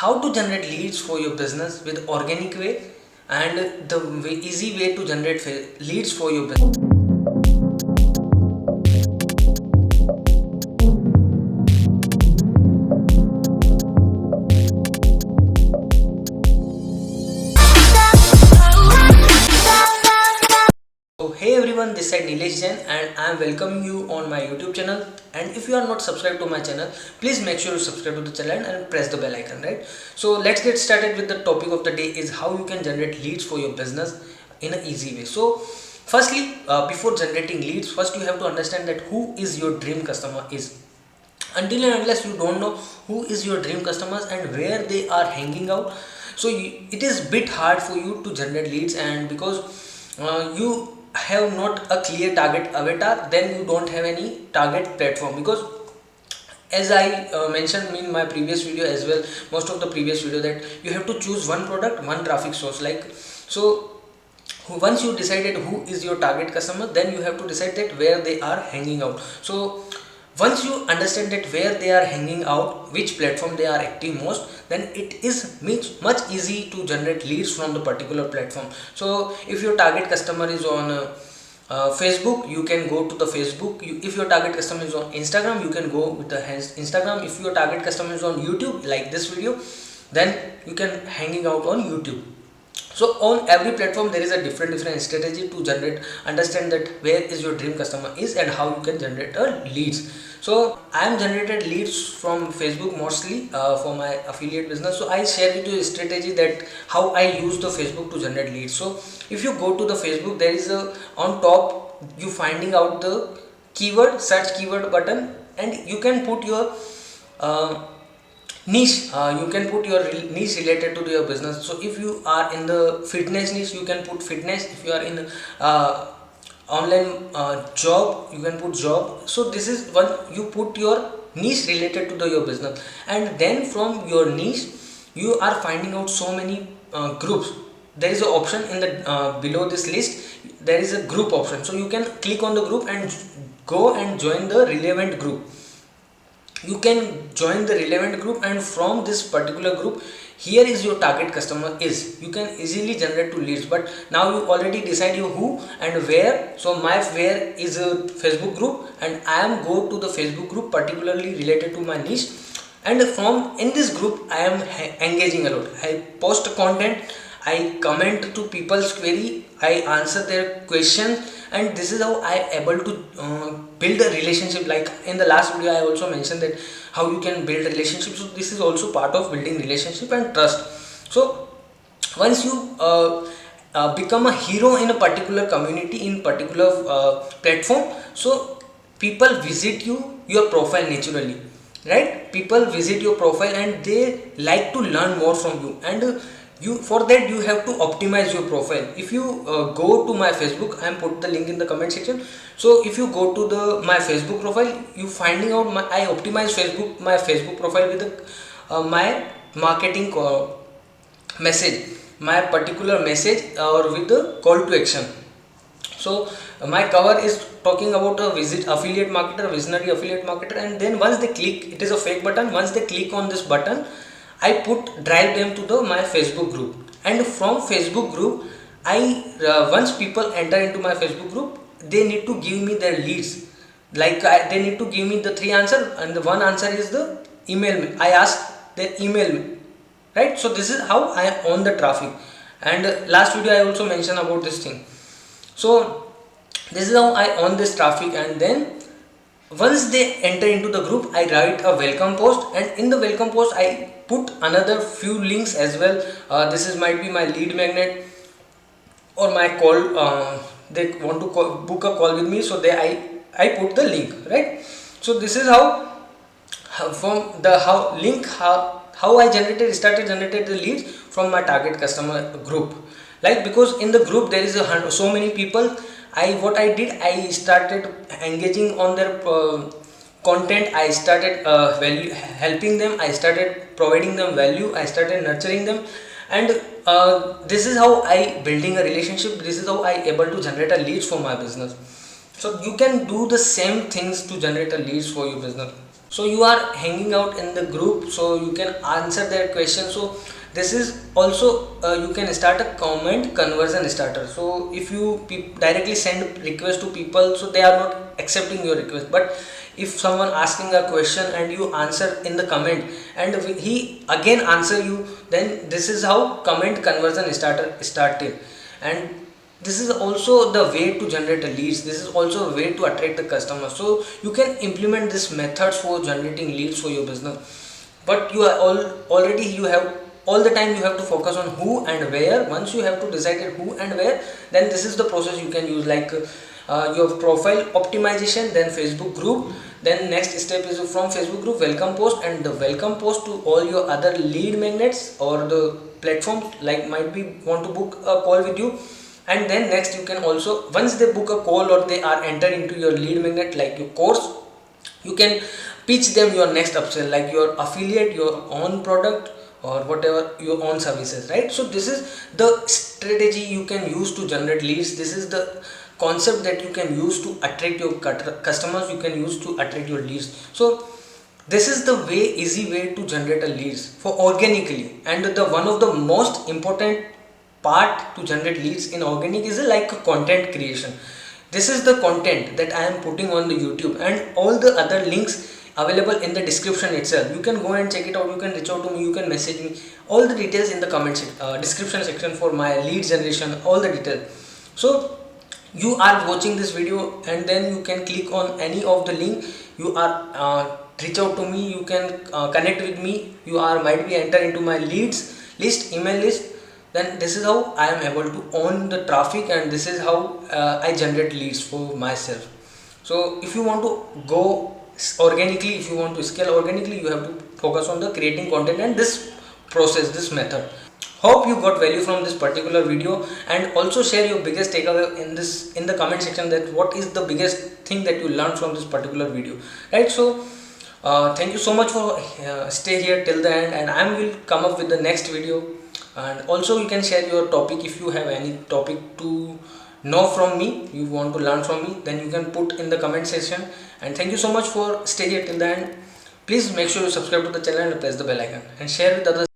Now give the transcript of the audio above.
how to generate leads for your business with organic way and the easy way to generate leads for your business. So hey everyone, this is Nilesh Jain and I am welcoming you on my YouTube channel. And if you are not subscribed to my channel, please make sure you subscribe to the channel and press the bell icon, right? So let's get started with the topic of the day is how you can generate leads for your business in an easy way. So firstly, before generating leads, first you have to understand that who is your dream customer is. Until and unless you don't know who is your dream customers and where they are hanging out, so it is bit hard for you to generate leads. And because you have not a clear target avatar, then you don't have any target platform. Because as I mentioned in my previous video as well, most of the previous video, that you have to choose one product, one traffic source. So once you decided who is your target customer, then you have to decide that where they are hanging out. So once you understand that where they are hanging out, which platform they are active most, then it is much easy to generate leads from the particular platform. So if your target customer is on Facebook, you can go to the Facebook. If your target customer is on Instagram, you can go with the Instagram. If your target customer is on YouTube, like this video, then you can hanging out on YouTube. So on every platform there is a different strategy to understand that where is your dream customer is and how you can generate leads. So I am generated leads from Facebook mostly for my affiliate business. So I share with you a strategy that how I use the Facebook to generate leads. So if you go to the Facebook, there is a on top you finding out the keyword search keyword button, and you can put your niche. You can put your niche related to your business. So if you are in the fitness niche, you can put fitness. If you are in online job, you can put job. So this is one, you put your niche related to your business, and then from your niche you are finding out so many groups. There is an option in the below this list, there is a group option. So you can click on the group and go and join the relevant group. You can join the relevant group, and from this particular group, here is your target customer is, you can easily generate two leads. But now you already decide your who and where. So my where is a Facebook group, and I am go to the Facebook group particularly related to my niche, and from in this group I am engaging a lot. I post content, I comment to people's query, I answer their questions, and this is how I able to build a relationship. Like in the last video I also mentioned that how you can build relationships. So this is also part of building relationship and trust. So once you become a hero in a particular community, in particular platform, so people visit your profile naturally, right? People visit your profile and they like to learn more from you, and you for that you have to optimize your profile. If you go to my Facebook, I am put the link in the comment section. So if you go to the my Facebook profile, you finding out I optimize my Facebook profile with my marketing message, my particular message, or with the call to action. So my cover is talking about a affiliate marketer, visionary affiliate marketer, and then once they click, it is a fake button. Once they click on this button, I drive them to my Facebook group, and from Facebook group once people enter into my Facebook group, they need to give me their leads. Like they need to give me the 3 answers, and the one answer is the email me. I ask their email me, right? So this is how I own the traffic. And last video I also mentioned about this thing. So this is how I own this traffic, and then once they enter into the group, I write a welcome post, and in the welcome post I put another few links as well. This is might be my lead magnet or my call. They want to book a call with me, so I put the link, right? So this is from the how I started generated the leads from my target customer group. Like, because in the group there is so many people, what I did, I started engaging on their content. I started helping them, I started providing them value, I started nurturing them, and this is how I building a relationship. This is how I able to generate a leads for my business. So you can do the same things to generate a leads for your business. So you are hanging out in the group, so you can answer their question. So this is also you can start a comment conversion starter. So if you directly send request to people, so they are not accepting your request. But if someone asking a question and you answer in the comment and he again answer you, then this is how comment conversion starter started. And this is also the way to generate a leads. This is also a way to attract the customer. So you can implement this methods for generating leads for your business. But you are already you have all the time you have to focus on who and where. Once you have to decide who and where, then this is the process you can use, like your profile optimization, then Facebook group, then next step is from Facebook group welcome post, and the welcome post to all your other lead magnets or the platforms like might be want to book a call with you. And then next you can also, once they book a call or they are enter into your lead magnet like your course, you can pitch them your next upsell like your affiliate, your own product, or whatever your own services, right? So this is the strategy you can use to generate leads. This is the concept that you can use to attract your customers, you can use to attract your leads. So this is the easy way to generate a leads for organically. And the one of the most important part to generate leads in organic is like a content creation. This is the content that I am putting on the YouTube, and all the other links available in the description itself. You can go and check it out, you can reach out to me, you can message me, all the details in the description section for my lead generation, all the details. So you are watching this video and then you can click on any of the link, you are reach out to me, you can connect with me, you are might be enter into my leads list, email list. Then this is how I am able to own the traffic, and this is how I generate leads for myself. So if you want to go organically, if you want to scale organically, you have to focus on the creating content and this process, this method. Hope you got value from this particular video, and also share your biggest takeaway in the comment section, that what is the biggest thing that you learned from this particular video, right? So thank you so much for stay here till the end, and I will come up with the next video. And also you can share your topic, if you have any topic to know from me, you want to learn from me, then you can put in the comment section. And thank you so much for stay here till the end. Please make sure you subscribe to the channel and press the bell icon and share with others.